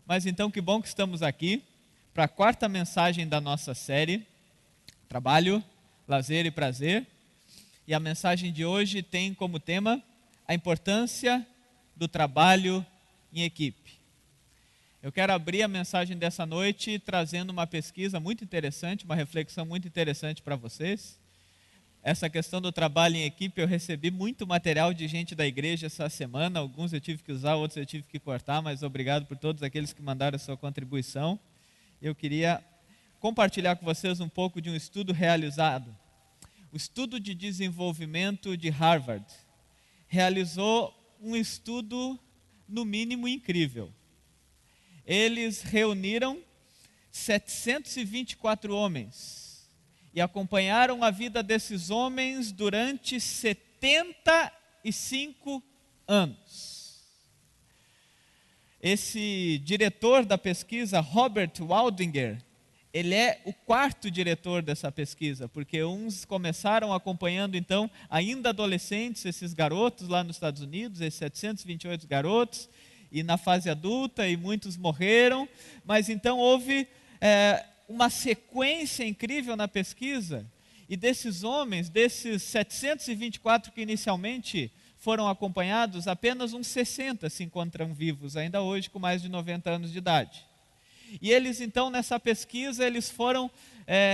Mas então, que bom que estamos aqui para a quarta mensagem da nossa série, Trabalho, Lazer e Prazer. E a mensagem de hoje tem como tema a importância do trabalho em equipe. Eu quero abrir a mensagem dessa noite trazendo uma pesquisa muito interessante, uma reflexão muito interessante para vocês. Essa questão do trabalho em equipe, eu recebi muito material de gente da igreja essa semana. Alguns eu tive que usar, outros eu tive que cortar, mas obrigado por todos aqueles que mandaram a sua contribuição. Eu queria compartilhar com vocês um pouco de um estudo realizado. O Estudo de Desenvolvimento de Harvard realizou um estudo, no mínimo, incrível. Eles reuniram 724 homens e acompanharam a vida desses homens durante 75 anos. Esse diretor da pesquisa, Robert Waldinger, ele é o quarto diretor dessa pesquisa, porque uns começaram acompanhando então, ainda adolescentes, esses garotos lá nos Estados Unidos, esses 728 garotos, e na fase adulta, e muitos morreram, mas então houve uma sequência incrível na pesquisa, e desses homens, desses 724 que inicialmente foram acompanhados, apenas uns 60 se encontram vivos, ainda hoje com mais de 90 anos de idade. E eles então nessa pesquisa, eles foram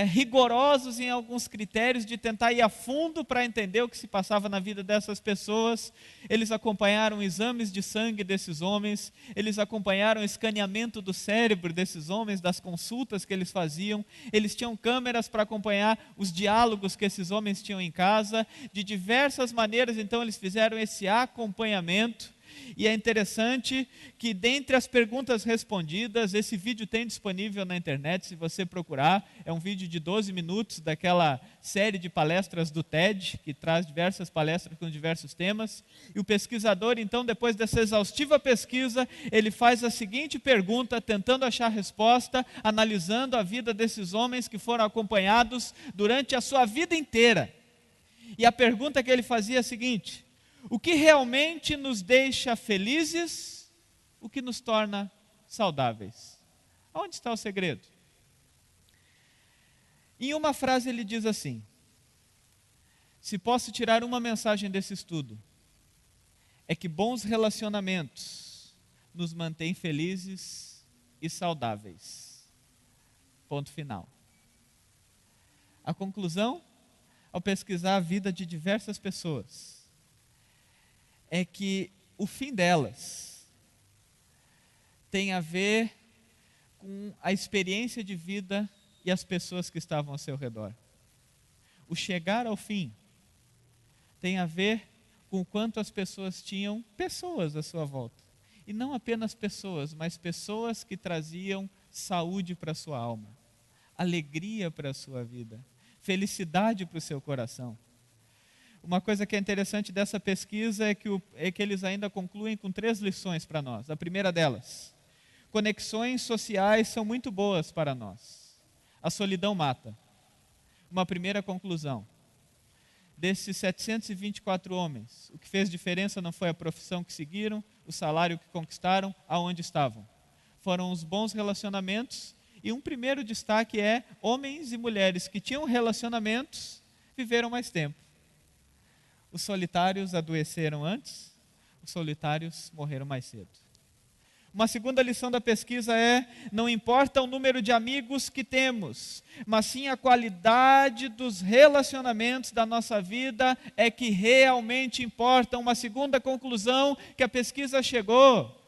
rigorosos em alguns critérios de tentar ir a fundo para entender o que se passava na vida dessas pessoas. Eles acompanharam exames de sangue desses homens, eles acompanharam o escaneamento do cérebro desses homens, das consultas que eles faziam, eles tinham câmeras para acompanhar os diálogos que esses homens tinham em casa, de diversas maneiras então eles fizeram esse acompanhamento. E é interessante que dentre as perguntas respondidas, esse vídeo tem disponível na internet, se você procurar, é um vídeo de 12 minutos daquela série de palestras do TED, que traz diversas palestras com diversos temas, e o pesquisador então, depois dessa exaustiva pesquisa, ele faz a seguinte pergunta, tentando achar resposta, analisando a vida desses homens que foram acompanhados durante a sua vida inteira. E a pergunta que ele fazia é a seguinte: o que realmente nos deixa felizes, o que nos torna saudáveis? Onde está o segredo? Em uma frase ele diz assim: se posso tirar uma mensagem desse estudo, é que bons relacionamentos nos mantêm felizes e saudáveis. Ponto final. A conclusão, ao pesquisar a vida de diversas pessoas, é que o fim delas tem a ver com a experiência de vida e as pessoas que estavam ao seu redor. O chegar ao fim tem a ver com o quanto as pessoas tinham pessoas à sua volta. E não apenas pessoas, mas pessoas que traziam saúde para a sua alma, alegria para a sua vida, felicidade para o seu coração. Uma coisa que é interessante dessa pesquisa é que eles ainda concluem com 3 lições para nós. A primeira delas: conexões sociais são muito boas para nós. A solidão mata. Uma primeira conclusão: desses 724 homens, o que fez diferença não foi a profissão que seguiram, o salário que conquistaram, aonde estavam. Foram os bons relacionamentos, e um primeiro destaque é: homens e mulheres que tinham relacionamentos viveram mais tempo. Os solitários adoeceram antes, os solitários morreram mais cedo. Uma segunda lição da pesquisa é: não importa o número de amigos que temos, mas sim a qualidade dos relacionamentos da nossa vida é que realmente importa. Uma segunda conclusão que a pesquisa chegou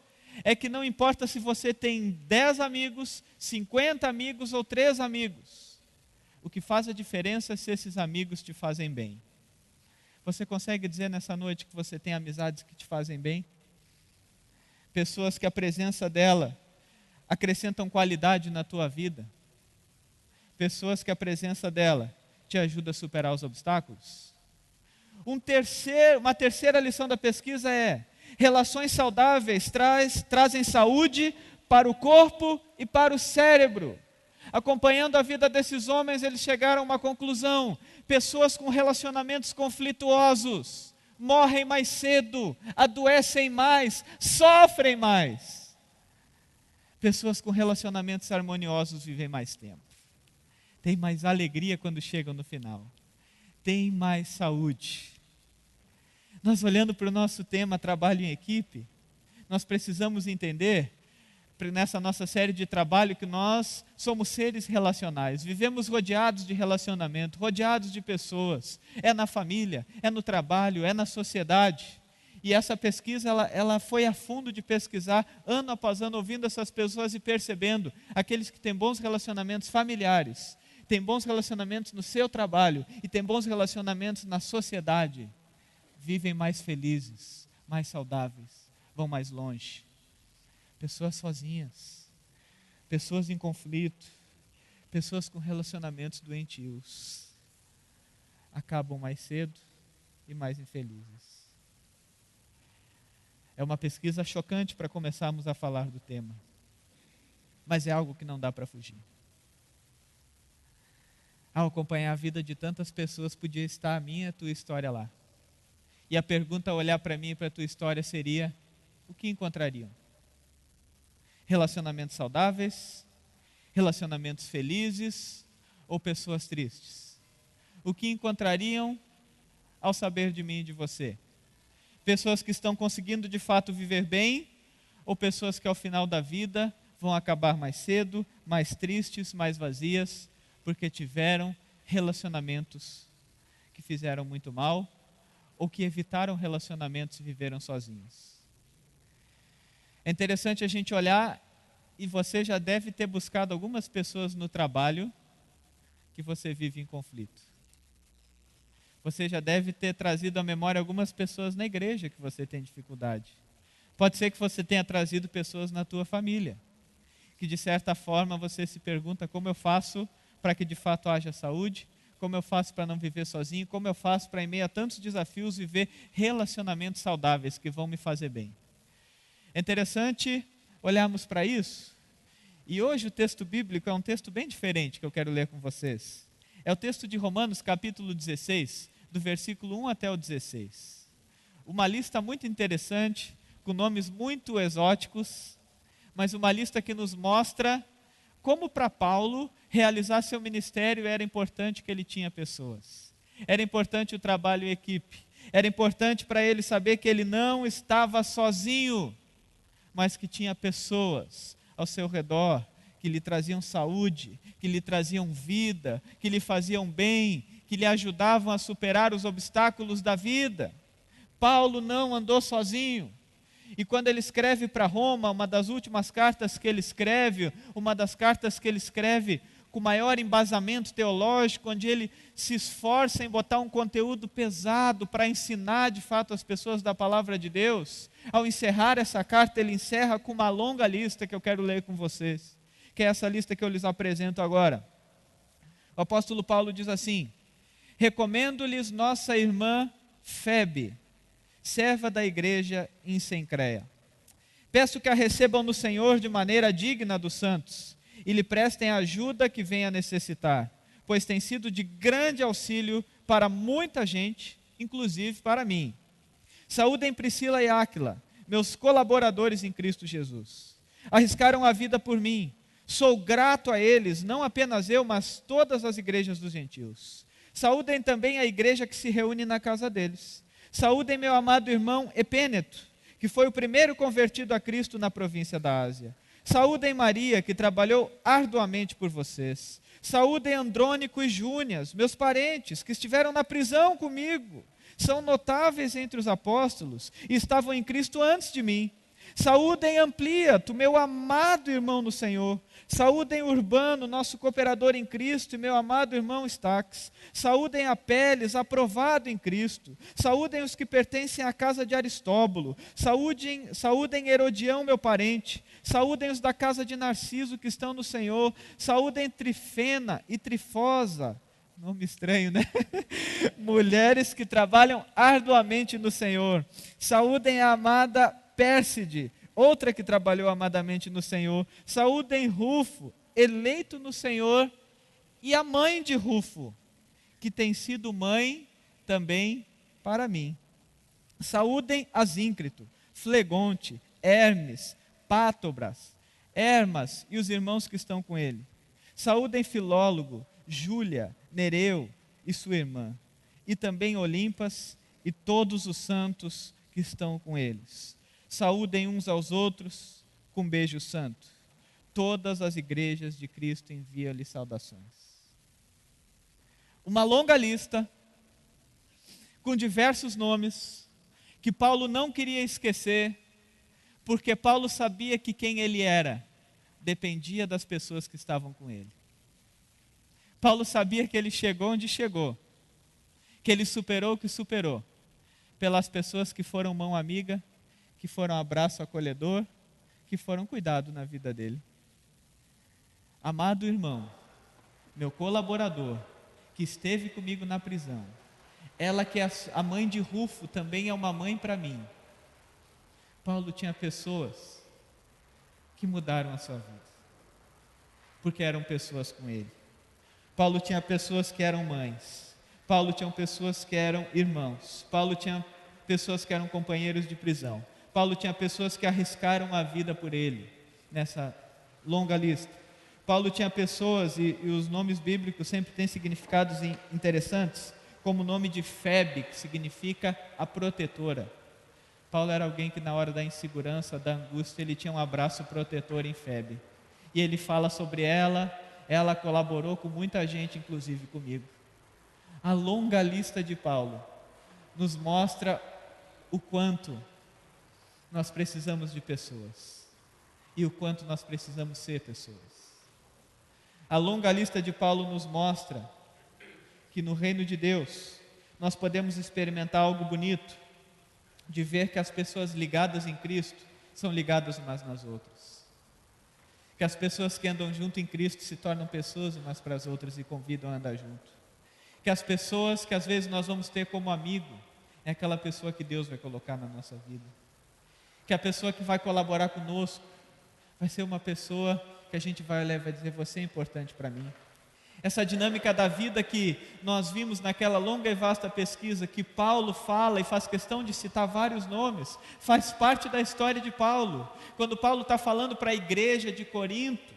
é que não importa se você tem 10 amigos, 50 amigos ou 3 amigos. O que faz a diferença é se esses amigos te fazem bem. Você consegue dizer nessa noite que você tem amizades que te fazem bem? Pessoas que a presença dela acrescentam qualidade na tua vida? Pessoas que a presença dela te ajuda a superar os obstáculos? Uma terceira lição da pesquisa é: relações saudáveis trazem saúde para o corpo e para o cérebro. Acompanhando a vida desses homens, eles chegaram a uma conclusão: pessoas com relacionamentos conflituosos morrem mais cedo, adoecem mais, sofrem mais. Pessoas com relacionamentos harmoniosos vivem mais tempo. Tem mais alegria quando chegam no final. Tem mais saúde. Nós olhando para o nosso tema trabalho em equipe, nós precisamos entender, nessa nossa série de trabalho, que nós somos seres relacionais, vivemos rodeados de relacionamento, rodeados de pessoas, é na família, é no trabalho, é na sociedade. E essa pesquisa, ela foi a fundo de pesquisar, ano após ano, ouvindo essas pessoas e percebendo, aqueles que têm bons relacionamentos familiares, têm bons relacionamentos no seu trabalho e têm bons relacionamentos na sociedade, vivem mais felizes, mais saudáveis, vão mais longe. Pessoas sozinhas, pessoas em conflito, pessoas com relacionamentos doentios, acabam mais cedo e mais infelizes. É uma pesquisa chocante para começarmos a falar do tema, mas é algo que não dá para fugir. Ao acompanhar a vida de tantas pessoas, podia estar a minha e a tua história lá. E a pergunta a olhar para mim e para a tua história seria: o que encontrariam? Relacionamentos saudáveis, relacionamentos felizes ou pessoas tristes? O que encontrariam ao saber de mim e de você? Pessoas que estão conseguindo de fato viver bem ou pessoas que ao final da vida vão acabar mais cedo, mais tristes, mais vazias, porque tiveram relacionamentos que fizeram muito mal ou que evitaram relacionamentos e viveram sozinhos? É interessante a gente olhar, e você já deve ter buscado algumas pessoas no trabalho que você vive em conflito. Você já deve ter trazido à memória algumas pessoas na igreja que você tem dificuldade. Pode ser que você tenha trazido pessoas na tua família, que de certa forma você se pergunta: como eu faço para que de fato haja saúde? Como eu faço para não viver sozinho? Como eu faço para, em meio a tantos desafios, viver relacionamentos saudáveis que vão me fazer bem? É interessante olharmos para isso, e hoje o texto bíblico é um texto bem diferente que eu quero ler com vocês. É o texto de Romanos, capítulo 16, do versículo 1 até o 16. Uma lista muito interessante, com nomes muito exóticos, mas uma lista que nos mostra como para Paulo realizar seu ministério era importante que ele tinha pessoas. Era importante o trabalho em equipe. Era importante para ele saber que ele não estava sozinho, mas que tinha pessoas ao seu redor que lhe traziam saúde, que lhe traziam vida, que lhe faziam bem, que lhe ajudavam a superar os obstáculos da vida. Paulo não andou sozinho. E quando ele escreve para Roma, uma das últimas cartas que ele escreve, uma das cartas que ele escreve com maior embasamento teológico, onde ele se esforça em botar um conteúdo pesado para ensinar de fato as pessoas da palavra de Deus, ao encerrar essa carta, ele encerra com uma longa lista que eu quero ler com vocês, que é essa lista que eu lhes apresento agora. O apóstolo Paulo diz assim: recomendo-lhes nossa irmã Febe, serva da igreja em Cencreia. Peço que a recebam no Senhor de maneira digna dos santos, e lhe prestem a ajuda que venha a necessitar, pois tem sido de grande auxílio para muita gente, inclusive para mim. Saúdem Priscila e Áquila, meus colaboradores em Cristo Jesus. Arriscaram a vida por mim. Sou grato a eles, não apenas eu, mas todas as igrejas dos gentios. Saúdem também a igreja que se reúne na casa deles. Saúdem meu amado irmão Epêneto, que foi o primeiro convertido a Cristo na província da Ásia. Saúdem Maria, que trabalhou arduamente por vocês. Saúdem Andrônico e Júnias, meus parentes, que estiveram na prisão comigo. São notáveis entre os apóstolos e estavam em Cristo antes de mim. Saúdem Ampliato, meu amado irmão no Senhor. Saúdem Urbano, nosso cooperador em Cristo, e meu amado irmão Estaques. Saúdem Apeles, aprovado em Cristo. Saúdem os que pertencem à casa de Aristóbulo. Saúdem Herodião, meu parente. Saúdem os da casa de Narciso, que estão no Senhor. Saúdem Trifena e Trifosa. Nome estranho, né? Mulheres que trabalham arduamente no Senhor. Saúdem a amada Pérside, outra que trabalhou amadamente no Senhor. Saúdem Rufo, eleito no Senhor, e a mãe de Rufo, que tem sido mãe também para mim. Saúdem Asíncrito, Flegonte, Hermes, Pátobras, Hermas e os irmãos que estão com ele. Saúdem Filólogo, Júlia, Nereu e sua irmã, e também Olimpas e todos os santos que estão com eles. Saúdem uns aos outros com beijo santo. Todas as igrejas de Cristo enviam-lhe saudações. Uma longa lista, com diversos nomes, que Paulo não queria esquecer, porque Paulo sabia que quem ele era dependia das pessoas que estavam com ele. Paulo sabia que ele chegou onde chegou, que ele superou o que superou, pelas pessoas que foram mão amiga, que foram abraço acolhedor, que foram cuidado na vida dele. Amado irmão, meu colaborador, que esteve comigo na prisão, ela que é a mãe de Rufo também é uma mãe para mim. Paulo tinha pessoas que mudaram a sua vida, porque eram pessoas com ele. Paulo tinha pessoas que eram mães. Paulo tinha pessoas que eram irmãos. Paulo tinha pessoas que eram companheiros de prisão. Paulo tinha pessoas que arriscaram a vida por ele, nessa longa lista. Paulo tinha pessoas, e os nomes bíblicos sempre têm significados interessantes, como o nome de Febe, que significa a protetora. Paulo era alguém que na hora da insegurança, da angústia, ele tinha um abraço protetor em Febe. E ele fala sobre ela colaborou com muita gente, inclusive comigo. A longa lista de Paulo nos mostra o quanto nós precisamos de pessoas e o quanto nós precisamos ser pessoas. A longa lista de Paulo nos mostra que no reino de Deus nós podemos experimentar algo bonito, de ver que as pessoas ligadas em Cristo são ligadas umas nas outras. Que as pessoas que andam junto em Cristo se tornam pessoas umas para as outras e convidam a andar junto. Que as pessoas que às vezes nós vamos ter como amigo, é aquela pessoa que Deus vai colocar na nossa vida. Que a pessoa que vai colaborar conosco, vai ser uma pessoa que a gente vai olhar e vai dizer, você é importante para mim. Essa dinâmica da vida que nós vimos naquela longa e vasta pesquisa que Paulo fala e faz questão de citar vários nomes, faz parte da história de Paulo. Quando Paulo está falando para a igreja de Corinto,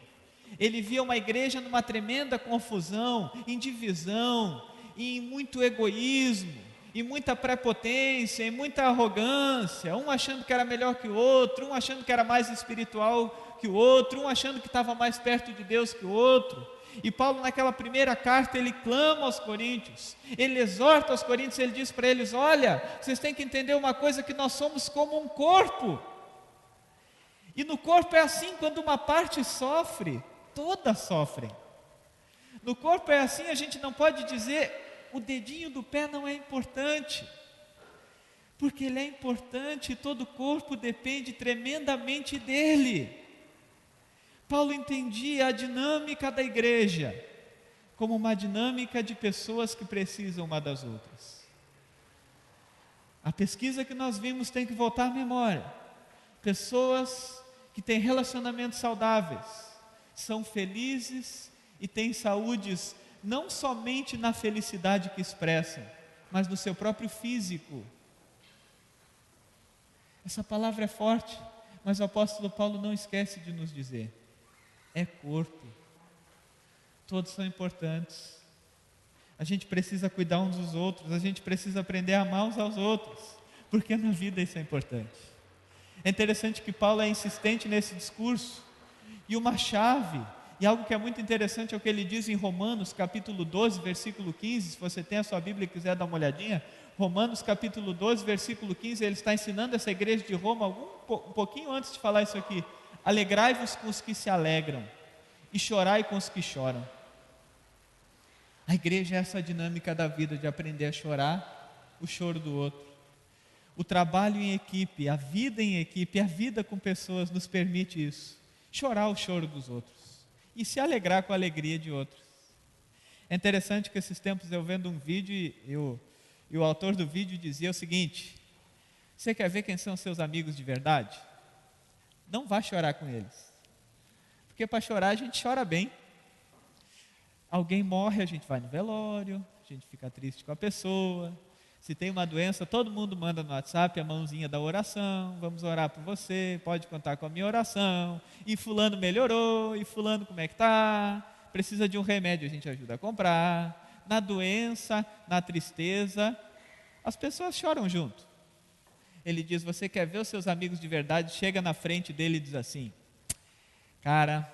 ele via uma igreja numa tremenda confusão, em divisão, em muito egoísmo, em muita prepotência, em muita arrogância, um achando que era melhor que o outro, um achando que era mais espiritual que o outro, um achando que estava mais perto de Deus que o outro. E Paulo naquela primeira carta ele clama aos coríntios, ele exorta aos coríntios, ele diz para eles, olha, vocês têm que entender uma coisa, que nós somos como um corpo, e no corpo é assim, quando uma parte sofre, todas sofrem. No corpo é assim, a gente não pode dizer, o dedinho do pé não é importante, porque ele é importante e todo o corpo depende tremendamente dele. Paulo entendia a dinâmica da igreja como uma dinâmica de pessoas que precisam uma das outras. A pesquisa que nós vimos tem que voltar à memória. Pessoas que têm relacionamentos saudáveis, são felizes e têm saúdes não somente na felicidade que expressam, mas no seu próprio físico. Essa palavra é forte, mas o apóstolo Paulo não esquece de nos dizer, é corpo, todos são importantes, a gente precisa cuidar uns dos outros, a gente precisa aprender a amar uns aos outros, porque na vida isso é importante. É interessante que Paulo é insistente nesse discurso, e uma chave, e algo que é muito interessante é o que ele diz em Romanos capítulo 12, versículo 15, se você tem a sua Bíblia e quiser dar uma olhadinha, Romanos capítulo 12, versículo 15, ele está ensinando essa igreja de Roma, um pouquinho antes de falar isso aqui, alegrai-vos com os que se alegram, e chorai com os que choram. A igreja é essa dinâmica da vida, de aprender a chorar o choro do outro. O trabalho em equipe, a vida em equipe, a vida com pessoas nos permite isso, chorar o choro dos outros, e se alegrar com a alegria de outros. É interessante que esses tempos eu vendo um vídeo, e o autor do vídeo dizia o seguinte, você quer ver quem são seus amigos de verdade? Não vá chorar com eles, porque para chorar a gente chora bem. Alguém morre, a gente vai no velório, a gente fica triste com a pessoa. Se tem uma doença, todo mundo manda no WhatsApp a mãozinha da oração, vamos orar por você, pode contar com a minha oração, e fulano melhorou, e fulano como é que está, precisa de um remédio, a gente ajuda a comprar. Na doença, na tristeza, as pessoas choram junto. Ele diz, você quer ver os seus amigos de verdade? Chega na frente dele e diz assim, cara,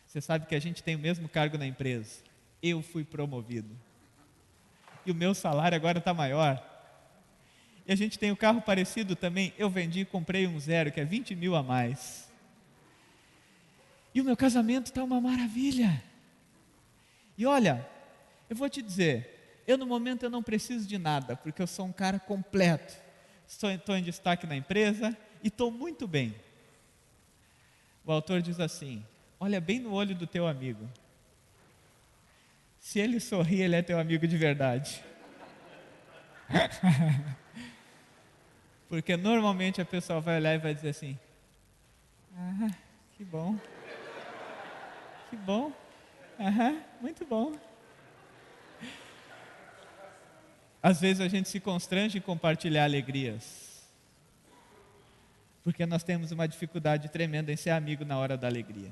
você sabe que a gente tem o mesmo cargo na empresa, eu fui promovido. E o meu salário agora está maior. E a gente tem um carro parecido também, eu vendi e comprei um zero, que é 20 mil a mais. E o meu casamento está uma maravilha. E olha, eu vou te dizer, no momento eu não preciso de nada, porque eu sou um cara completo. Estou em destaque na empresa e estou muito bem. O autor diz assim, olha bem no olho do teu amigo. Se ele sorri, ele é teu amigo de verdade. Porque normalmente a pessoa vai olhar e vai dizer assim, que bom, muito bom. Às vezes a gente se constrange em compartilhar alegrias, porque nós temos uma dificuldade tremenda em ser amigo na hora da alegria.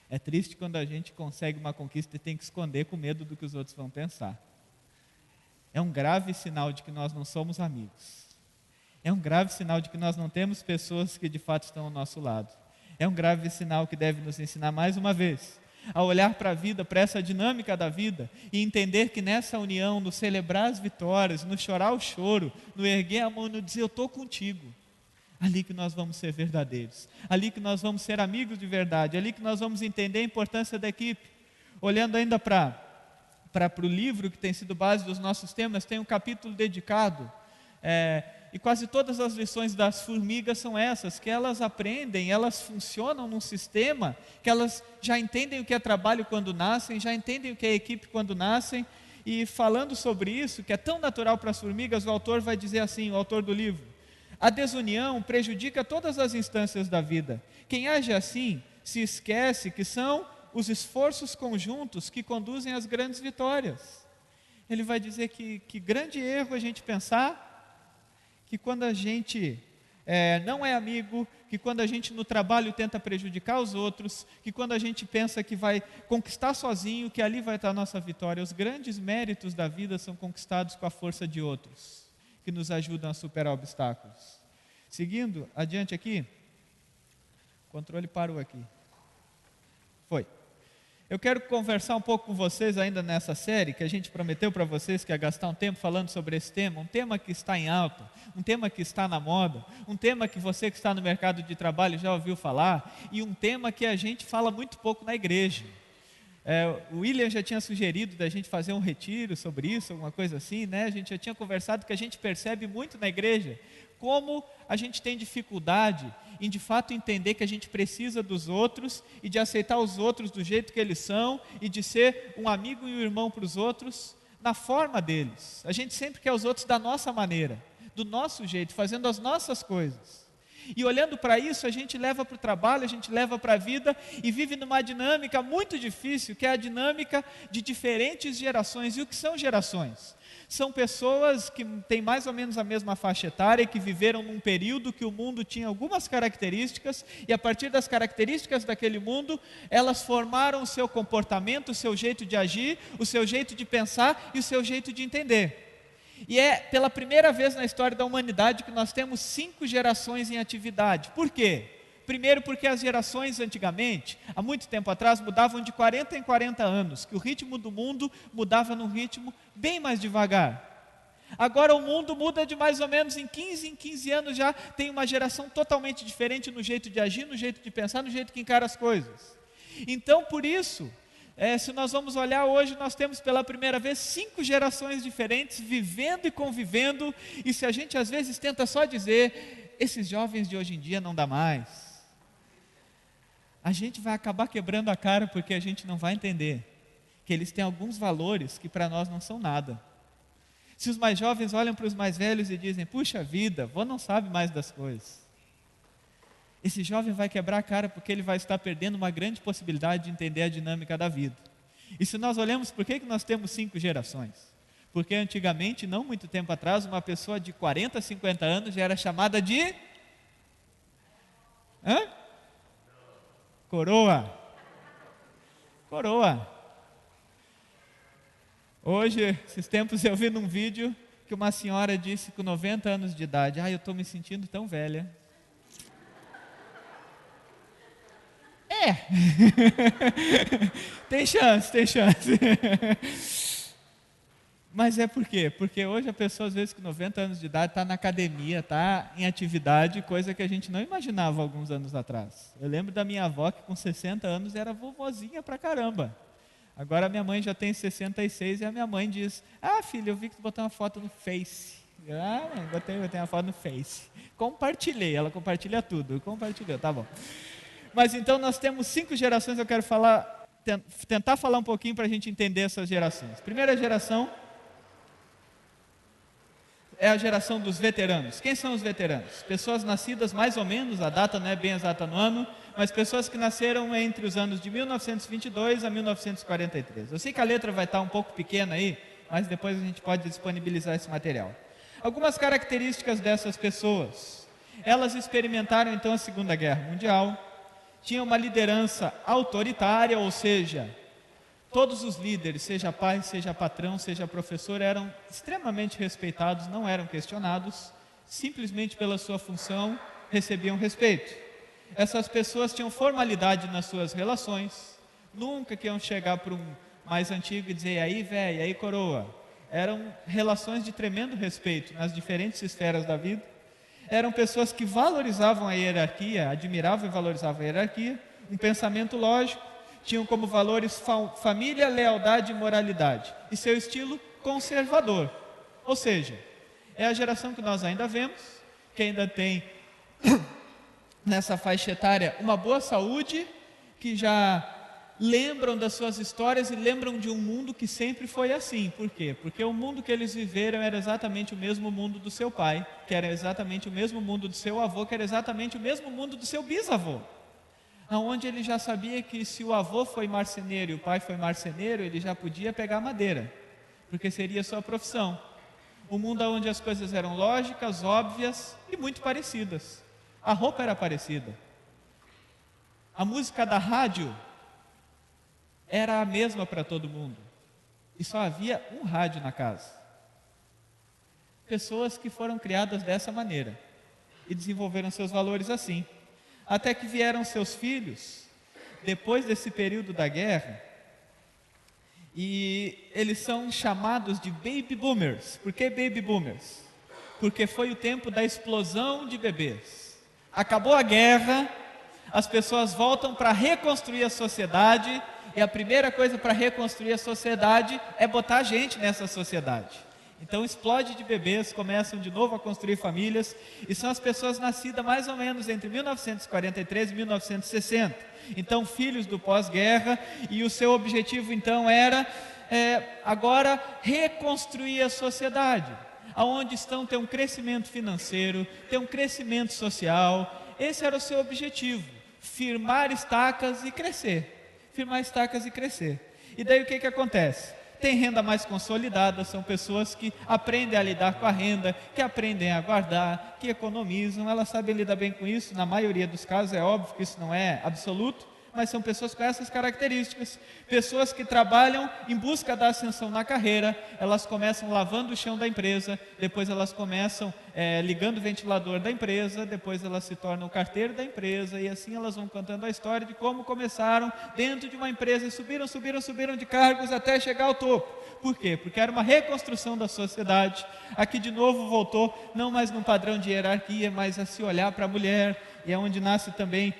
É triste quando a gente consegue uma conquista e tem que esconder com medo do que os outros vão pensar. É um grave sinal de que nós não somos amigos. É um grave sinal de que nós não temos pessoas que de fato estão ao nosso lado. É um grave sinal que deve nos ensinar mais uma vez a olhar para a vida, para essa dinâmica da vida e entender que nessa união, no celebrar as vitórias, no chorar o choro, no erguer a mão e no dizer eu estou contigo, ali que nós vamos ser verdadeiros, ali que nós vamos ser amigos de verdade, ali que nós vamos entender a importância da equipe. Olhando ainda para o livro que tem sido base dos nossos temas, tem um capítulo dedicado, e quase todas as lições das formigas são essas, que elas aprendem, elas funcionam num sistema, que elas já entendem o que é trabalho quando nascem, já entendem o que é equipe quando nascem, e falando sobre isso, que é tão natural para as formigas, o autor vai dizer assim, o autor do livro, a desunião prejudica todas as instâncias da vida. Quem age assim se esquece que são os esforços conjuntos que conduzem às grandes vitórias. Ele vai dizer que grande erro a gente pensar que quando a gente não é amigo, que quando a gente no trabalho tenta prejudicar os outros, que quando a gente pensa que vai conquistar sozinho, que ali vai estar a nossa vitória. Os grandes méritos da vida são conquistados com a força de outros, que nos ajudam a superar obstáculos. Seguindo adiante aqui, o controle parou aqui. Foi. Eu quero conversar um pouco com vocês ainda nessa série, que a gente prometeu para vocês que ia gastar um tempo falando sobre esse tema, um tema que está em alta, um tema que está na moda, um tema que você que está no mercado de trabalho já ouviu falar, e um tema que a gente fala muito pouco na igreja. O William já tinha sugerido da gente fazer um retiro sobre isso, alguma coisa assim, né? A gente já tinha conversado que a gente percebe muito na igreja como a gente tem dificuldade em de fato entender que a gente precisa dos outros e de aceitar os outros do jeito que eles são e de ser um amigo e um irmão para os outros na forma deles. A gente sempre quer os outros da nossa maneira, do nosso jeito, fazendo as nossas coisas. E olhando para isso, a gente leva para o trabalho, a gente leva para a vida e vive numa dinâmica muito difícil, que é a dinâmica de diferentes gerações. E o que são gerações? São pessoas que têm mais ou menos a mesma faixa etária e que viveram num período que o mundo tinha algumas características e a partir das características daquele mundo, elas formaram o seu comportamento, o seu jeito de agir, o seu jeito de pensar e o seu jeito de entender. E é pela primeira vez na história da humanidade que nós temos 5 gerações em atividade. Por quê? Primeiro porque as gerações antigamente, há muito tempo atrás, mudavam de 40 em 40 anos, que o ritmo do mundo mudava num ritmo bem mais devagar. Agora o mundo muda de mais ou menos em 15 anos já tem uma geração totalmente diferente no jeito de agir, no jeito de pensar, no jeito que encara as coisas. Então por isso, se nós vamos olhar hoje, nós temos pela primeira vez 5 gerações diferentes vivendo e convivendo, e se a gente às vezes tenta só dizer, esses jovens de hoje em dia não dá mais, a gente vai acabar quebrando a cara porque a gente não vai entender que eles têm alguns valores que para nós não são nada. Se os mais jovens olham para os mais velhos e dizem, puxa vida, vô não sabe mais das coisas, esse jovem vai quebrar a cara porque ele vai estar perdendo uma grande possibilidade de entender a dinâmica da vida. E se nós olhamos, por que nós temos 5 gerações? Porque antigamente, não muito tempo atrás, uma pessoa de 40, 50 anos já era chamada de... Hã? Coroa. Coroa. Hoje, esses tempos eu vi num vídeo que uma senhora disse com 90 anos de idade: eu estou me sentindo tão velha. Tem chance, tem chance. Mas é por quê? Porque hoje a pessoa, às vezes, com 90 anos de idade, está na academia, está em atividade, coisa que a gente não imaginava alguns anos atrás. Eu lembro da minha avó, que com 60 anos era vovozinha pra caramba. Agora a minha mãe já tem 66 e a minha mãe diz: filha, eu vi que tu botou uma foto no Face. Mãe, botei uma foto no Face. Compartilhei, ela compartilha tudo. Compartilhou, tá bom. Mas então nós temos 5 gerações, eu quero tentar falar um pouquinho para a gente entender essas gerações. Primeira geração é a geração dos veteranos. Quem são os veteranos? Pessoas nascidas mais ou menos, a data não é bem exata no ano, mas pessoas que nasceram entre os anos de 1922 a 1943. Eu sei que a letra vai estar um pouco pequena aí, mas depois a gente pode disponibilizar esse material. Algumas características dessas pessoas: elas experimentaram então a Segunda Guerra Mundial, tinham uma liderança autoritária, ou seja, todos os líderes, seja pai, seja patrão, seja professor, eram extremamente respeitados, não eram questionados, simplesmente pela sua função recebiam respeito. Essas pessoas tinham formalidade nas suas relações, nunca que iam chegar para um mais antigo e dizer: e aí velho, e aí coroa. Eram relações de tremendo respeito nas diferentes esferas da vida. Eram pessoas que valorizavam a hierarquia, admiravam e valorizavam a hierarquia, um pensamento lógico, tinham como valores família, lealdade e moralidade, e seu estilo conservador. Ou seja, é a geração que nós ainda vemos, que ainda tem nessa faixa etária uma boa saúde, que já lembram das suas histórias e lembram de um mundo que sempre foi assim. Por quê? Porque o mundo que eles viveram era exatamente o mesmo mundo do seu pai, que era exatamente o mesmo mundo do seu avô, que era exatamente o mesmo mundo do seu bisavô, onde ele já sabia que se o avô foi marceneiro e o pai foi marceneiro, ele já podia pegar madeira, porque seria sua profissão. Um mundo onde as coisas eram lógicas, óbvias e muito parecidas. A roupa era parecida. A música da rádio era a mesma para todo mundo. E só havia um rádio na casa. Pessoas que foram criadas dessa maneira e desenvolveram seus valores assim. Até que vieram seus filhos, depois desse período da guerra, e eles são chamados de baby boomers. Por que baby boomers? Porque foi o tempo da explosão de bebês. Acabou a guerra, as pessoas voltam para reconstruir a sociedade, e a primeira coisa para reconstruir a sociedade é botar gente nessa sociedade. Então explode de bebês, começam de novo a construir famílias, e são as pessoas nascidas mais ou menos entre 1943 e 1960. Então filhos do pós-guerra, e o seu objetivo então era agora reconstruir a sociedade, aonde estão ter um crescimento financeiro, ter um crescimento social. Esse era o seu objetivo, firmar estacas e crescer. Firmar estacas e crescer. E daí o que acontece? Tem renda mais consolidada, são pessoas que aprendem a lidar com a renda, que aprendem a guardar, que economizam, elas sabem lidar bem com isso. Na maioria dos casos, é óbvio que isso não é absoluto, mas são pessoas com essas características. Pessoas que trabalham em busca da ascensão na carreira. Elas começam lavando o chão da empresa, depois elas começam ligando o ventilador da empresa, depois elas se tornam carteiro da empresa, e assim elas vão contando a história de como começaram dentro de uma empresa e subiram de cargos até chegar ao topo. Por quê? Porque era uma reconstrução da sociedade. Aqui de novo voltou, não mais num padrão de hierarquia, mas a se olhar para a mulher, e é onde nasce também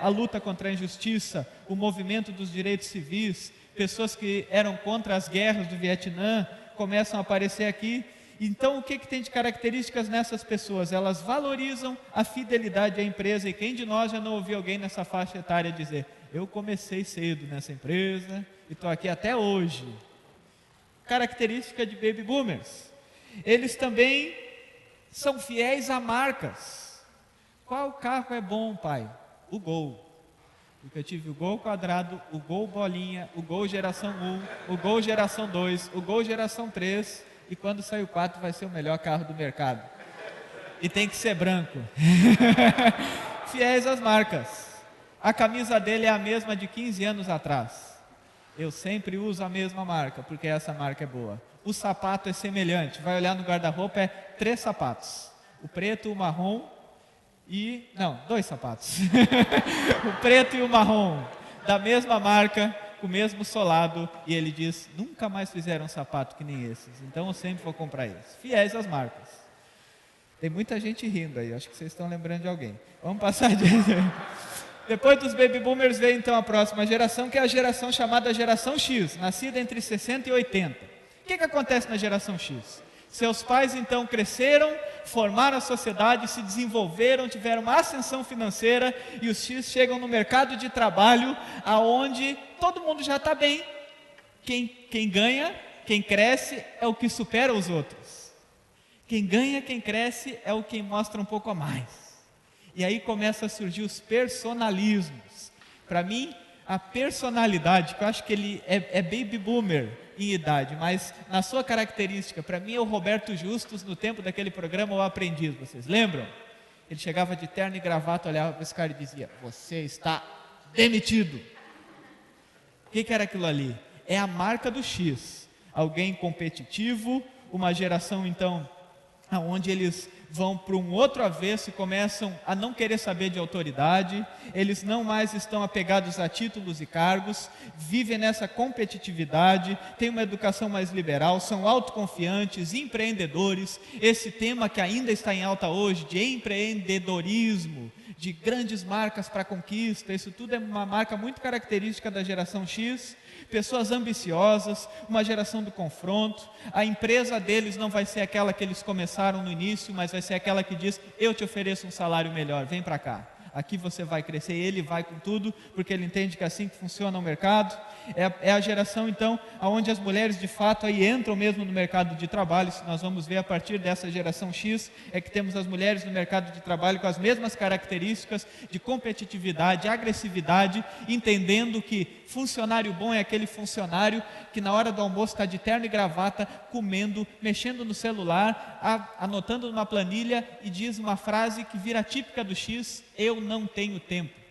a luta contra a injustiça, o movimento dos direitos civis. Pessoas que eram contra as guerras do Vietnã começam a aparecer aqui. Então o que tem de características nessas pessoas? Elas valorizam a fidelidade à empresa, e quem de nós já não ouviu alguém nessa faixa etária dizer: eu comecei cedo nessa empresa e estou aqui até hoje. Característica de baby boomers. Eles também são fiéis a marcas. Qual carro é bom, pai? O Gol. Porque eu tive o Gol quadrado, o Gol bolinha, o Gol geração 1, o Gol geração 2, o Gol geração 3. e quando sair o 4 vai ser o melhor carro do mercado. E tem que ser branco. Fiéis às marcas. A camisa dele é a mesma de 15 anos atrás. Eu sempre uso a mesma marca, porque essa marca é boa. O sapato é semelhante. Vai olhar no guarda-roupa, é 3 sapatos. O preto, o marrom e... Não, 2 sapatos. O preto e o marrom, da mesma marca, com o mesmo solado. E ele diz, nunca mais fizeram um sapato que nem esses. Então eu sempre vou comprar esses. Fiéis às marcas. Tem muita gente rindo aí, acho que vocês estão lembrando de alguém. Vamos passar de... Depois dos baby boomers veio então a próxima geração, que é a geração chamada geração X, nascida entre 60 e 80. O que acontece na geração X? Seus pais então cresceram, formaram a sociedade, se desenvolveram, tiveram uma ascensão financeira, e os X chegam no mercado de trabalho, aonde todo mundo já está bem. Quem ganha, quem cresce, é o que supera os outros. Quem ganha, quem cresce, é o que mostra um pouco a mais. E aí começa a surgir os personalismos. Para mim, a personalidade, que eu acho que ele é baby boomer em idade, mas na sua característica, para mim é o Roberto Justus no tempo daquele programa O Aprendiz, vocês lembram? Ele chegava de terno e gravata, olhava para esse cara e dizia, você está demitido. O que era aquilo ali? É a marca do X. Alguém competitivo, uma geração então... onde eles vão para um outro avesso e começam a não querer saber de autoridade, eles não mais estão apegados a títulos e cargos, vivem nessa competitividade, têm uma educação mais liberal, são autoconfiantes, empreendedores, esse tema que ainda está em alta hoje, de empreendedorismo, de grandes marcas para conquista, isso tudo é uma marca muito característica da geração X. Pessoas ambiciosas, uma geração do confronto. A empresa deles não vai ser aquela que eles começaram no início, mas vai ser aquela que diz, eu te ofereço um salário melhor, vem para cá. Aqui você vai crescer, ele vai com tudo, porque ele entende que é assim que funciona o mercado. É a geração então, onde as mulheres de fato aí entram mesmo no mercado de trabalho. Isso nós vamos ver a partir dessa geração X, é que temos as mulheres no mercado de trabalho com as mesmas características de competitividade, agressividade, entendendo que funcionário bom é aquele funcionário que na hora do almoço está de terno e gravata, comendo, mexendo no celular, anotando numa planilha e diz uma frase que vira típica do X, eu não tenho tempo.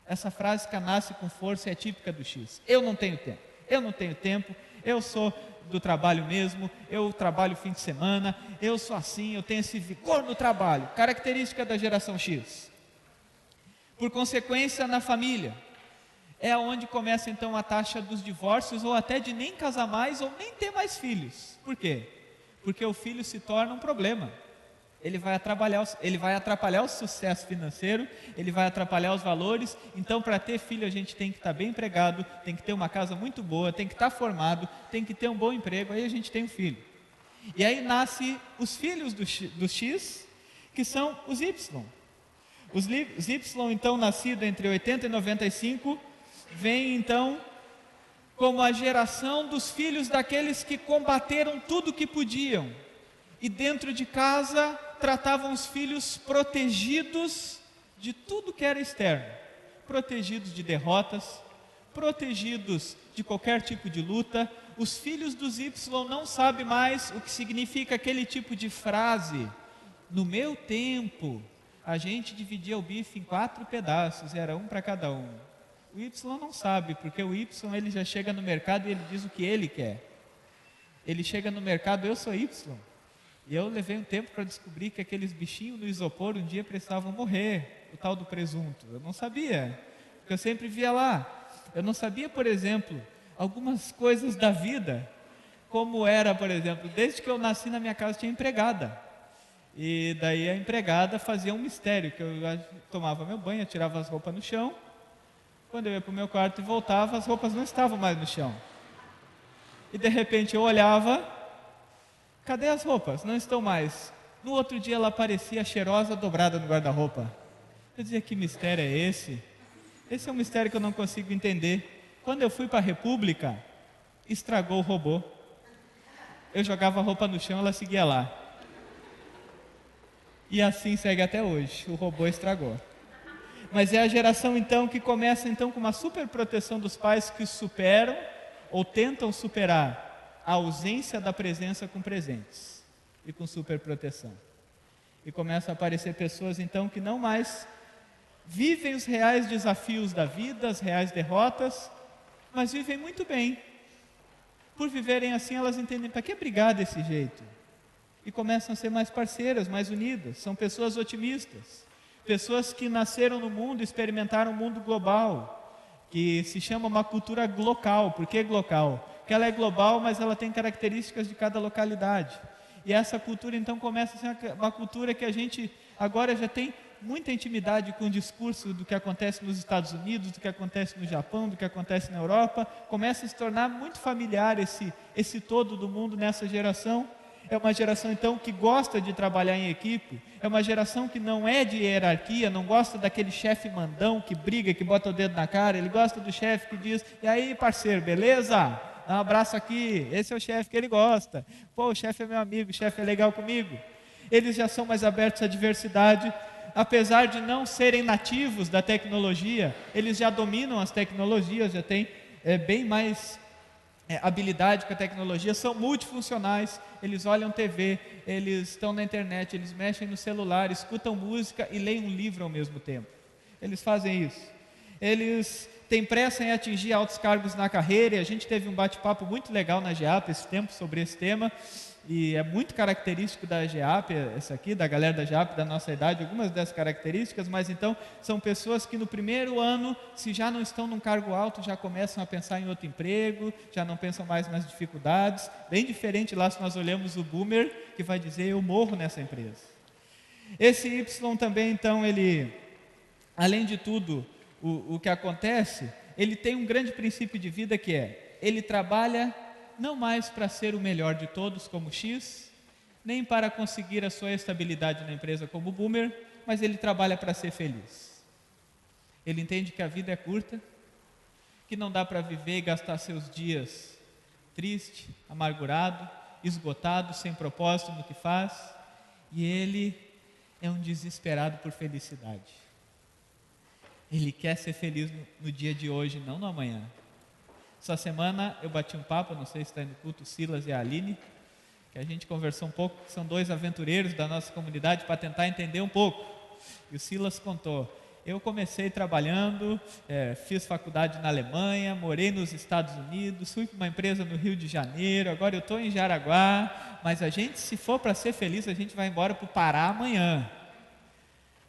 Essa frase que nasce com força é típica do X. Eu não tenho tempo. Eu não tenho tempo. Eu sou do trabalho mesmo. Eu trabalho fim de semana. Eu sou assim. Eu tenho esse vigor no trabalho. Característica da geração X. Por consequência, na família, é onde começa então a taxa dos divórcios, ou até de nem casar mais ou nem ter mais filhos. Por quê? Porque o filho se torna um problema. Ele vai atrapalhar o sucesso financeiro, ele vai atrapalhar os valores. Então, para ter filho, a gente tem que estar bem empregado, tem que ter uma casa muito boa, tem que estar formado, tem que ter um bom emprego, aí a gente tem um filho. E aí nascem os filhos do X, que são os Y. Os Y, então, nascidos entre 80 e 95, vem então como a geração dos filhos daqueles que combateram tudo que podiam. E dentro de casa tratavam os filhos protegidos de tudo que era externo, protegidos de derrotas, protegidos de qualquer tipo de luta. Os filhos dos Y não sabem mais o que significa aquele tipo de frase, no meu tempo a gente dividia o bife em 4 pedaços, era um para cada um. O Y não sabe, porque o Y ele já chega no mercado e ele diz o que ele quer. Ele chega no mercado, eu sou Y. E eu levei um tempo para descobrir que aqueles bichinhos no isopor um dia precisavam morrer, o tal do presunto. Eu não sabia, porque eu sempre via lá. Eu não sabia, por exemplo, algumas coisas da vida, como era, por exemplo, desde que eu nasci na minha casa tinha empregada. E daí a empregada fazia um mistério, que eu tomava meu banho, eu tirava as roupas no chão. Quando eu ia para o meu quarto e voltava, as roupas não estavam mais no chão. E de repente eu olhava, cadê as roupas? Não estão mais. No outro dia ela aparecia cheirosa, dobrada no guarda-roupa. Eu dizia, que mistério é esse? Esse é um mistério que eu não consigo entender. Quando eu fui para a República, estragou o robô. Eu jogava a roupa no chão, ela seguia lá. E assim segue até hoje, o robô estragou. Mas é a geração então que começa então com uma super proteção dos pais que superam ou tentam superar a ausência da presença com presentes e com superproteção. E começam a aparecer pessoas então que não mais vivem os reais desafios da vida, as reais derrotas, mas vivem muito bem. Por viverem assim, elas entendem, para que brigar desse jeito? E começam a ser mais parceiras, mais unidas. São pessoas otimistas, pessoas que nasceram no mundo, experimentaram o mundo global, que se chama uma cultura glocal. Por que glocal? Porque ela é global, mas ela tem características de cada localidade. E essa cultura então começa a ser uma cultura que a gente agora já tem muita intimidade com o discurso do que acontece nos Estados Unidos, do que acontece no Japão, do que acontece na Europa. Começa a se tornar muito familiar esse todo do mundo nessa geração. É uma geração então que gosta de trabalhar em equipe, é uma geração que não é de hierarquia, não gosta daquele chefe mandão que briga, que bota o dedo na cara. Ele gosta do chefe que diz: e aí, parceiro, beleza? Um abraço aqui, esse é o chefe que ele gosta. Pô, o chefe é meu amigo, o chefe é legal comigo. Eles já são mais abertos à diversidade, apesar de não serem nativos da tecnologia, eles já dominam as tecnologias, já têm bem mais habilidade com a tecnologia, são multifuncionais, eles olham TV, eles estão na internet, eles mexem no celular, escutam música e leem um livro ao mesmo tempo. Eles fazem isso. Eles têm pressa em atingir altos cargos na carreira, e a gente teve um bate-papo muito legal na GEAP esse tempo sobre esse tema, e é muito característico da GEAP, essa aqui, da galera da GEAP, da nossa idade, algumas dessas características. Mas então, são pessoas que no primeiro ano, se já não estão num cargo alto, já começam a pensar em outro emprego, já não pensam mais nas dificuldades, bem diferente lá se nós olhamos o boomer, que vai dizer: eu morro nessa empresa. Esse Y também, então, ele, além de tudo, o que acontece, ele tem um grande princípio de vida que é: ele trabalha não mais para ser o melhor de todos como X, nem para conseguir a sua estabilidade na empresa como o boomer, mas ele trabalha para ser feliz. Ele entende que a vida é curta, que não dá para viver e gastar seus dias triste, amargurado, esgotado, sem propósito no que faz, e ele é um desesperado por felicidade. Ele quer ser feliz no dia de hoje, não no amanhã. Essa semana eu bati um papo, não sei se está aí no culto, o Silas e a Aline, que a gente conversou um pouco, que são dois aventureiros da nossa comunidade, para tentar entender um pouco. E o Silas contou: eu comecei trabalhando, fiz faculdade na Alemanha, morei nos Estados Unidos, fui para uma empresa no Rio de Janeiro, agora eu estou em Jaraguá, mas a gente, se for para ser feliz, a gente vai embora para o Pará amanhã.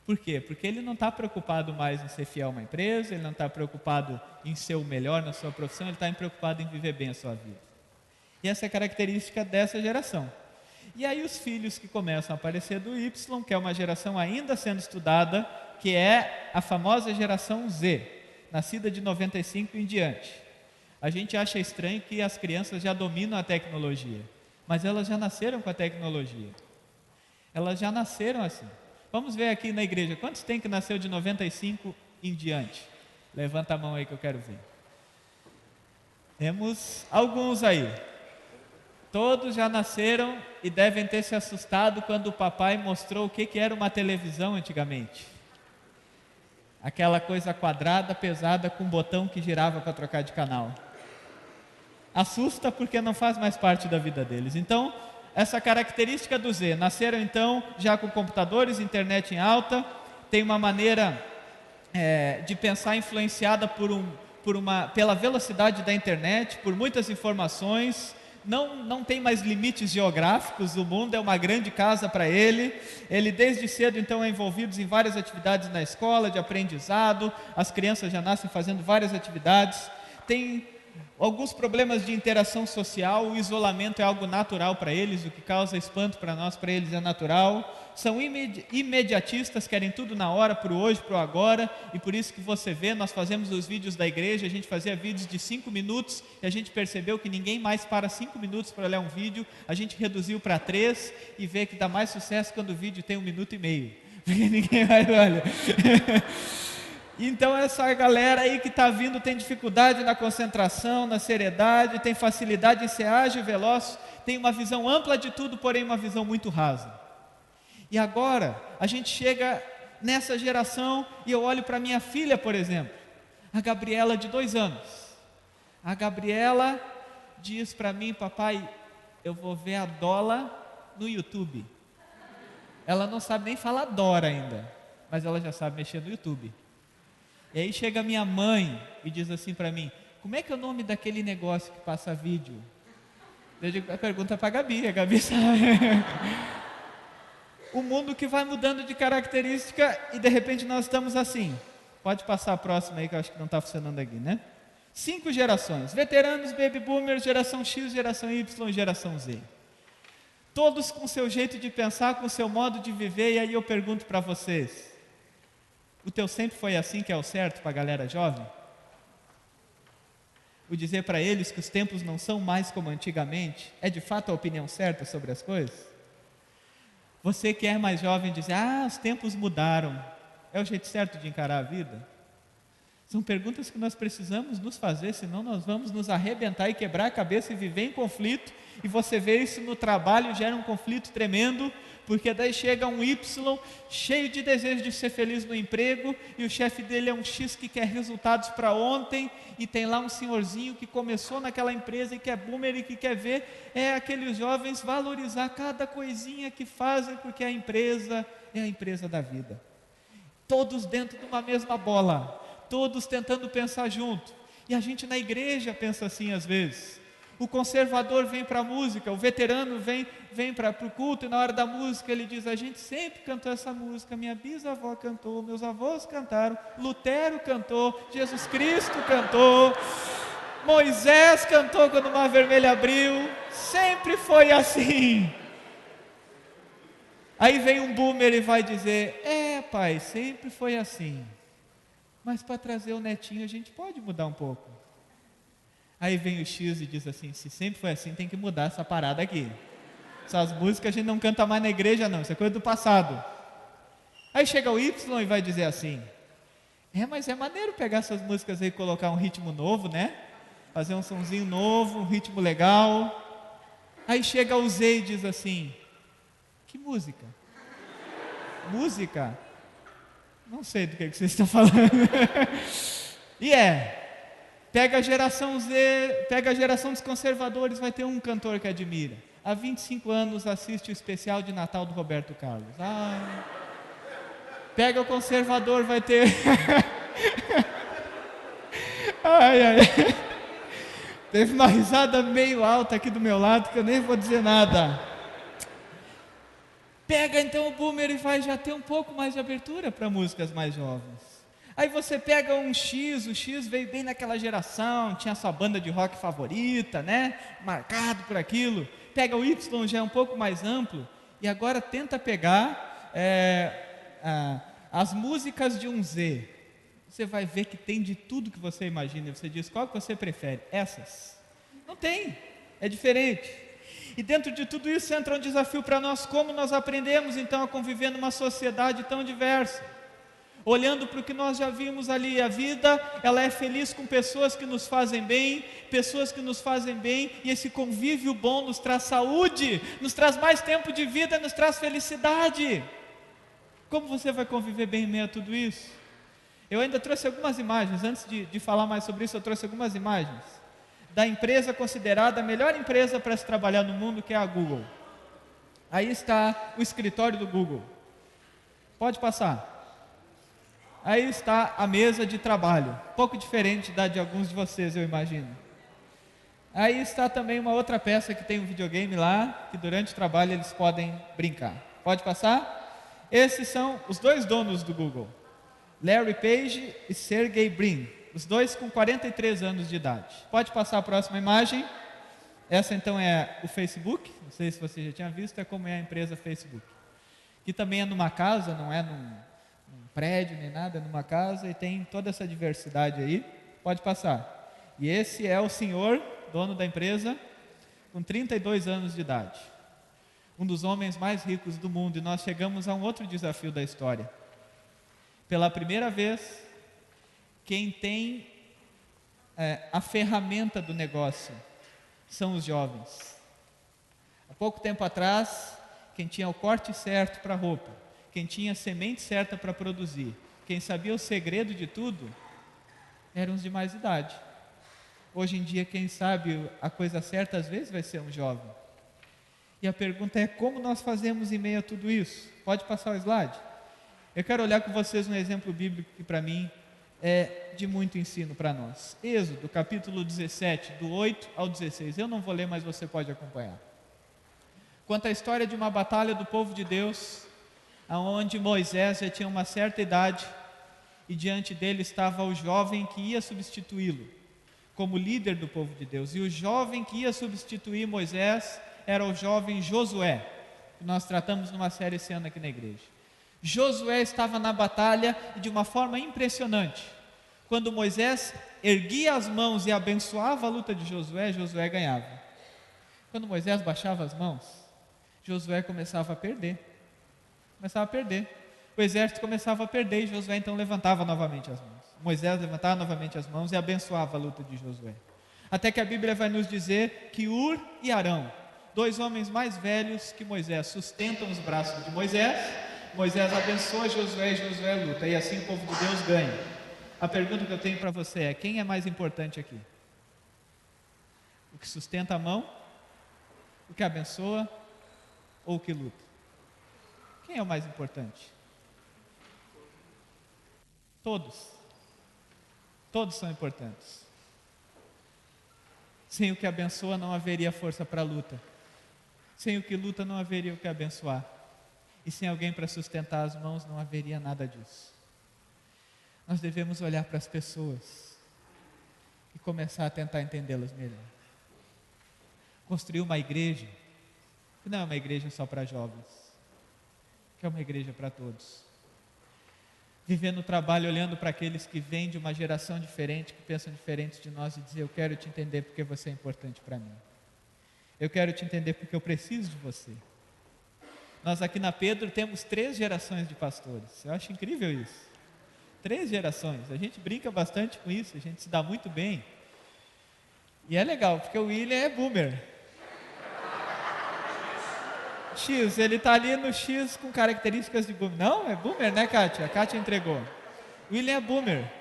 Por quê? Porque ele não está preocupado mais em ser fiel a uma empresa, ele não está preocupado em ser o melhor na sua profissão, ele está preocupado em viver bem a sua vida. E essa é a característica dessa geração. E aí os filhos que começam a aparecer do Y, que é uma geração ainda sendo estudada, que é a famosa geração Z, nascida de 95 em diante. A gente acha estranho que as crianças já dominam a tecnologia, mas elas já nasceram com a tecnologia. Elas já nasceram assim. Vamos ver aqui na igreja, quantos tem que nasceu de 95 em diante? Levanta a mão aí que eu quero ver. Temos alguns aí. Todos já nasceram e devem ter se assustado quando o papai mostrou o que era uma televisão antigamente. Aquela coisa quadrada, pesada, com um botão que girava para trocar de canal. Assusta porque não faz mais parte da vida deles. Então, essa característica do Z, nasceram então já com computadores, internet em alta, tem uma maneira de pensar influenciada pela velocidade da internet, por muitas informações, não tem mais limites geográficos, o mundo é uma grande casa para ele desde cedo então é envolvido em várias atividades na escola, de aprendizado, as crianças já nascem fazendo várias atividades, tem alguns problemas de interação social, o isolamento é algo natural para eles, o que causa espanto para nós, para eles é natural, são imediatistas, querem tudo na hora, para o hoje, para o agora, e por isso que você vê, nós fazemos os vídeos da igreja, a gente fazia vídeos de 5 minutos, e a gente percebeu que ninguém mais para 5 minutos para olhar um vídeo, a gente reduziu para 3, e vê que dá mais sucesso quando o vídeo tem 1 minuto e meio, porque ninguém mais olha. Então essa galera aí que está vindo tem dificuldade na concentração, na seriedade, tem facilidade em ser ágil e veloz, tem uma visão ampla de tudo, porém uma visão muito rasa. E agora a gente chega nessa geração e eu olho para minha filha, por exemplo, a Gabriela de 2 anos. A Gabriela diz para mim: papai, eu vou ver a Dola no YouTube. Ela não sabe nem falar Dora ainda, mas ela já sabe mexer no YouTube. E aí chega a minha mãe e diz assim para mim: como é que é o nome daquele negócio que passa vídeo? Eu digo: pergunta para a Gabi sabe. O mundo que vai mudando de característica e de repente nós estamos assim. Pode passar a próxima aí que eu acho que não está funcionando aqui, né? 5 gerações: veteranos, baby boomers, geração X, geração Y e geração Z. Todos com seu jeito de pensar, com seu modo de viver. E aí eu pergunto para vocês: o teu sempre foi assim que é o certo para a galera jovem? O dizer para eles que os tempos não são mais como antigamente é de fato a opinião certa sobre as coisas? Você que é mais jovem dizer: os tempos mudaram, é o jeito certo de encarar a vida? São perguntas que nós precisamos nos fazer, senão nós vamos nos arrebentar e quebrar a cabeça e viver em conflito. E você vê isso no trabalho, gera um conflito tremendo, porque daí chega um Y cheio de desejo de ser feliz no emprego, e o chefe dele é um X que quer resultados para ontem, e tem lá um senhorzinho que começou naquela empresa e que é boomer e que quer ver aqueles jovens valorizar cada coisinha que fazem, porque a empresa é a empresa da vida. Todos dentro de uma mesma bola, todos tentando pensar junto. E a gente na igreja pensa assim às vezes. O conservador vem para a música, o veterano vem para o culto, e na hora da música ele diz: a gente sempre cantou essa música, minha bisavó cantou, meus avós cantaram, Lutero cantou, Jesus Cristo cantou, Moisés cantou quando o mar vermelho abriu, sempre foi assim. Aí vem um boomer e vai dizer: pai, sempre foi assim, mas para trazer o netinho a gente pode mudar um pouco. Aí vem o X e diz assim: se sempre foi assim, tem que mudar essa parada aqui. Essas músicas a gente não canta mais na igreja não, isso é coisa do passado. Aí chega o Y e vai dizer assim: mas é maneiro pegar essas músicas aí e colocar um ritmo novo, né? Fazer um sonzinho novo, um ritmo legal. Aí chega o Z e diz assim: que música? Música? Não sei do que vocês estão falando. Pega a geração Z, pega a geração dos conservadores, vai ter um cantor que admira. Há 25 anos assiste o especial de Natal do Roberto Carlos. Pega o conservador, vai ter... Teve uma risada meio alta aqui do meu lado, que eu nem vou dizer nada. Pega então o boomer e vai já ter um pouco mais de abertura para músicas mais jovens. Aí você pega um X, o X veio bem naquela geração, tinha sua banda de rock favorita, né? Marcado por aquilo. Pega o Y, já é um pouco mais amplo, e agora tenta pegar as músicas de um Z. Você vai ver que tem de tudo que você imagina. Você diz: qual que você prefere? Essas? Não tem, é diferente. E dentro de tudo isso entra um desafio para nós: como nós aprendemos então a conviver numa sociedade tão diversa? Olhando para o que nós já vimos ali, a vida, ela é feliz com pessoas que nos fazem bem, e esse convívio bom nos traz saúde, nos traz mais tempo de vida, nos traz felicidade. Como você vai conviver bem em meio a tudo isso? Eu ainda trouxe algumas imagens, antes de falar mais sobre isso, eu trouxe algumas imagens da empresa considerada a melhor empresa para se trabalhar no mundo, que é a Google. Aí está o escritório do Google. Pode passar. Aí está a mesa de trabalho, pouco diferente da de alguns de vocês, eu imagino. Aí está também uma outra peça que tem um videogame lá, que durante o trabalho eles podem brincar. Pode passar? Esses são os dois donos do Google, Larry Page e Sergey Brin, os dois com 43 anos de idade. Pode passar a próxima imagem. Essa então é o Facebook, não sei se você já tinha visto, é como é a empresa Facebook, que também é numa casa, não é num prédio nem nada, é numa casa, e tem toda essa diversidade aí. Pode passar. E esse é o senhor, dono da empresa, com 32 anos de idade, um dos homens mais ricos do mundo. E nós chegamos a um outro desafio da história. Pela primeira vez, quem tem a ferramenta do negócio são os jovens. Há pouco tempo atrás, quem tinha o corte certo para a roupa, quem tinha a semente certa para produzir, quem sabia o segredo de tudo, eram os de mais idade. Hoje em dia, quem sabe a coisa certa às vezes vai ser um jovem. E a pergunta é: como nós fazemos em meio a tudo isso? Pode passar o slide? Eu quero olhar com vocês um exemplo bíblico que para mim é de muito ensino para nós. Êxodo, capítulo 17, do 8 ao 16. Eu não vou ler, mas você pode acompanhar. Conta a história de uma batalha do povo de Deus, onde Moisés já tinha uma certa idade e diante dele estava o jovem que ia substituí-lo como líder do povo de Deus. E o jovem que ia substituir Moisés era o jovem Josué, que nós tratamos numa série esse ano aqui na igreja. Josué estava na batalha e de uma forma impressionante. Quando Moisés erguia as mãos e abençoava a luta de Josué, Josué ganhava. Quando Moisés baixava as mãos, Josué começava a perder. O exército começava a perder e Josué então levantava novamente as mãos. Moisés levantava novamente as mãos e abençoava a luta de Josué. Até que a Bíblia vai nos dizer que Ur e Arão, dois homens mais velhos que Moisés, sustentam os braços de Moisés. Moisés abençoa Josué e Josué luta, e assim o povo de Deus ganha. A pergunta que eu tenho para você é: quem é mais importante aqui? O que sustenta a mão? O que abençoa? Ou o que luta? Quem é o mais importante? Todos são importantes. Sem o que abençoa não haveria força para a luta. Sem o que luta não haveria o que abençoar. E sem alguém para sustentar as mãos não haveria nada disso. Nós devemos olhar para as pessoas e começar a tentar entendê-las melhor. Construir uma igreja que não é uma igreja só para jovens, que é uma igreja para todos. Viver no trabalho olhando para aqueles que vêm de uma geração diferente, que pensam diferente de nós, e dizer: eu quero te entender porque você é importante para mim. Eu quero te entender porque eu preciso de você. Nós aqui na Pedro temos 3 gerações de pastores. Eu acho incrível isso. 3 gerações. A gente brinca bastante com isso, a gente se dá muito bem. E é legal, porque o William é boomer. X, ele está ali no X com características de boomer. Não, é boomer, né, Kátia? A Kátia entregou. O William é boomer.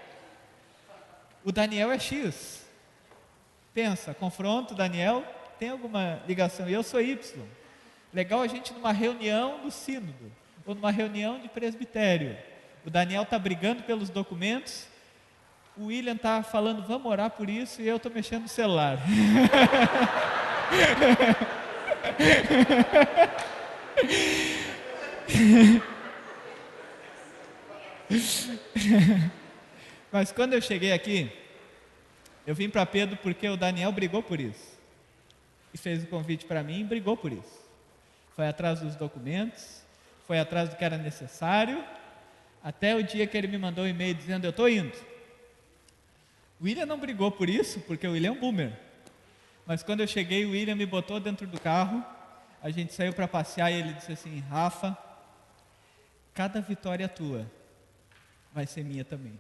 O Daniel é X. Pensa, confronto, Daniel, tem alguma ligação? E eu sou Y. Legal a gente numa reunião do sínodo, ou numa reunião de presbitério. O Daniel está brigando pelos documentos, o William está falando: vamos orar por isso, e eu estou mexendo no celular. Mas quando eu cheguei aqui, eu vim para Pedro porque o Daniel brigou por isso. E fez o convite para mim e brigou por isso. Foi atrás dos documentos, foi atrás do que era necessário, até o dia que ele me mandou um e-mail dizendo: eu estou indo. O William não brigou por isso, porque o William é um boomer. Mas quando eu cheguei, o William me botou dentro do carro, a gente saiu para passear e ele disse assim: Rafa, cada vitória tua vai ser minha também.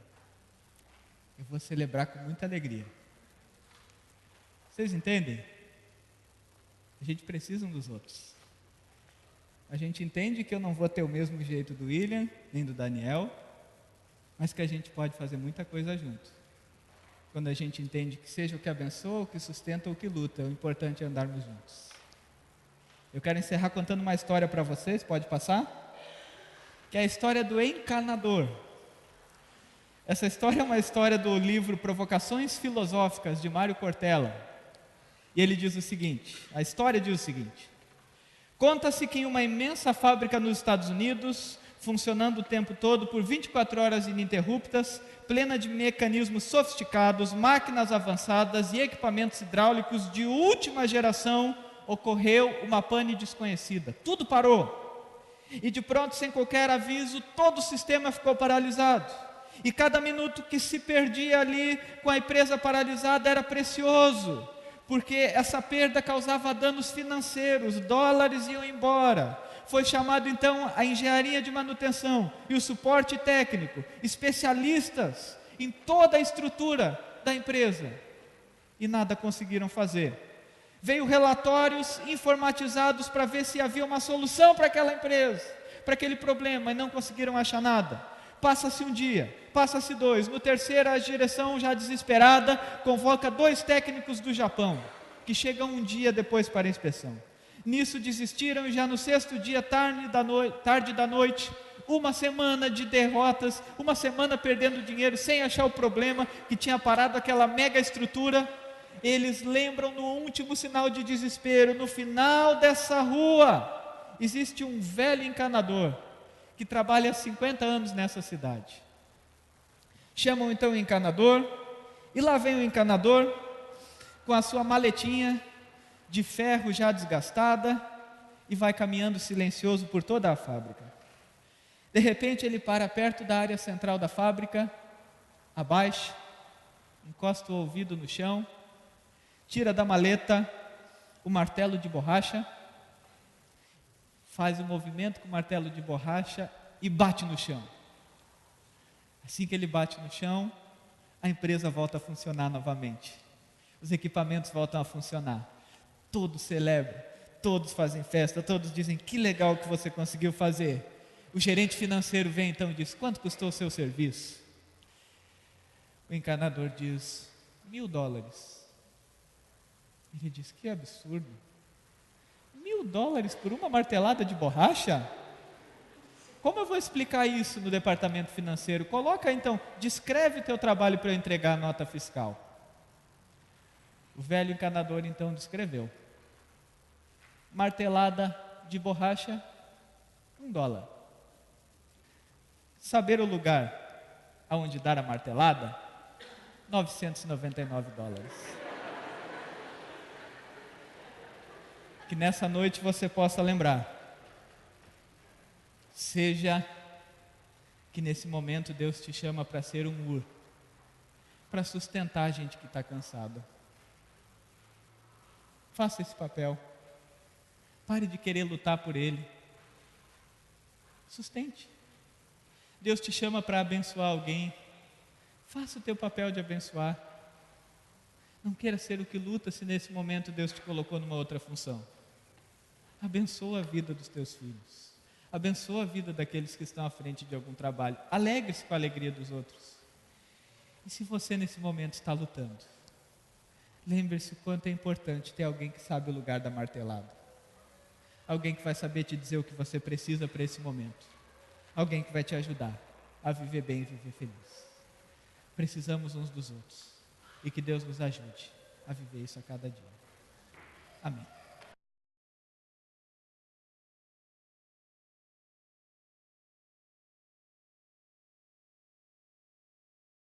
Eu vou celebrar com muita alegria. Vocês entendem? A gente precisa um dos outros. A gente entende que eu não vou ter o mesmo jeito do William, nem do Daniel, mas que a gente pode fazer muita coisa junto. Quando a gente entende que seja o que abençoa, o que sustenta ou o que luta, o importante é andarmos juntos. Eu quero encerrar contando uma história para vocês, pode passar? Que é a história do encanador. Essa história é uma história do livro Provocações Filosóficas, de Mário Cortella. E ele diz o seguinte, a história diz o seguinte: conta-se que em uma imensa fábrica nos Estados Unidos, funcionando o tempo todo por 24 horas ininterruptas, plena de mecanismos sofisticados, máquinas avançadas e equipamentos hidráulicos de última geração, ocorreu uma pane desconhecida. Tudo parou. E de pronto, sem qualquer aviso, todo o sistema ficou paralisado. E cada minuto que se perdia ali com a empresa paralisada era precioso, porque essa perda causava danos financeiros, dólares iam embora. Foi chamado então a engenharia de manutenção e o suporte técnico, especialistas em toda a estrutura da empresa, e nada conseguiram fazer. Veio relatórios informatizados para ver se havia uma solução para aquela empresa, para aquele problema, e não conseguiram achar nada. Passa-se um dia, passa-se 2. No terceiro, a direção, já desesperada, convoca 2 técnicos do Japão, que chegam um dia depois para a inspeção. Nisso desistiram e já no 6º dia, tarde da noite, uma semana de derrotas, uma semana perdendo dinheiro, sem achar o problema que tinha parado aquela mega estrutura, eles lembram no último sinal de desespero, no final dessa rua, existe um velho encanador, que trabalha há 50 anos nessa cidade. Chamam então o encanador, e lá vem o encanador, com a sua maletinha de ferro já desgastada, e vai caminhando silencioso por toda a fábrica. De repente ele para perto da área central da fábrica, abaixa, encosta o ouvido no chão, tira da maleta o martelo de borracha, faz um movimento com o martelo de borracha e bate no chão. Assim que ele bate no chão, a empresa volta a funcionar novamente. Os equipamentos voltam a funcionar. Todos celebram, todos fazem festa, todos dizem: que legal que você conseguiu fazer. O gerente financeiro vem então e diz: quanto custou o seu serviço? O encanador diz: $1.000. Ele diz: que absurdo. $1.000 por uma martelada de borracha? Como eu vou explicar isso no departamento financeiro? Coloca então, descreve o teu trabalho para eu entregar a nota fiscal. O velho encanador então descreveu: martelada de borracha, $1. Saber o lugar aonde dar a martelada, $999. Que nessa noite você possa lembrar, seja que nesse momento Deus te chama para ser um muro, para sustentar a gente que está cansada. Faça esse papel. Pare de querer lutar por ele. Sustente. Deus te chama para abençoar alguém. Faça o teu papel de abençoar. Não queira ser o que luta se nesse momento Deus te colocou numa outra função. Abençoa a vida dos teus filhos. Abençoa a vida daqueles que estão à frente de algum trabalho. Alegre-se com a alegria dos outros. E se você nesse momento está lutando, lembre-se o quanto é importante ter alguém que sabe o lugar da martelada. Alguém que vai saber te dizer o que você precisa para esse momento. Alguém que vai te ajudar a viver bem e viver feliz. Precisamos uns dos outros. E que Deus nos ajude a viver isso a cada dia. Amém.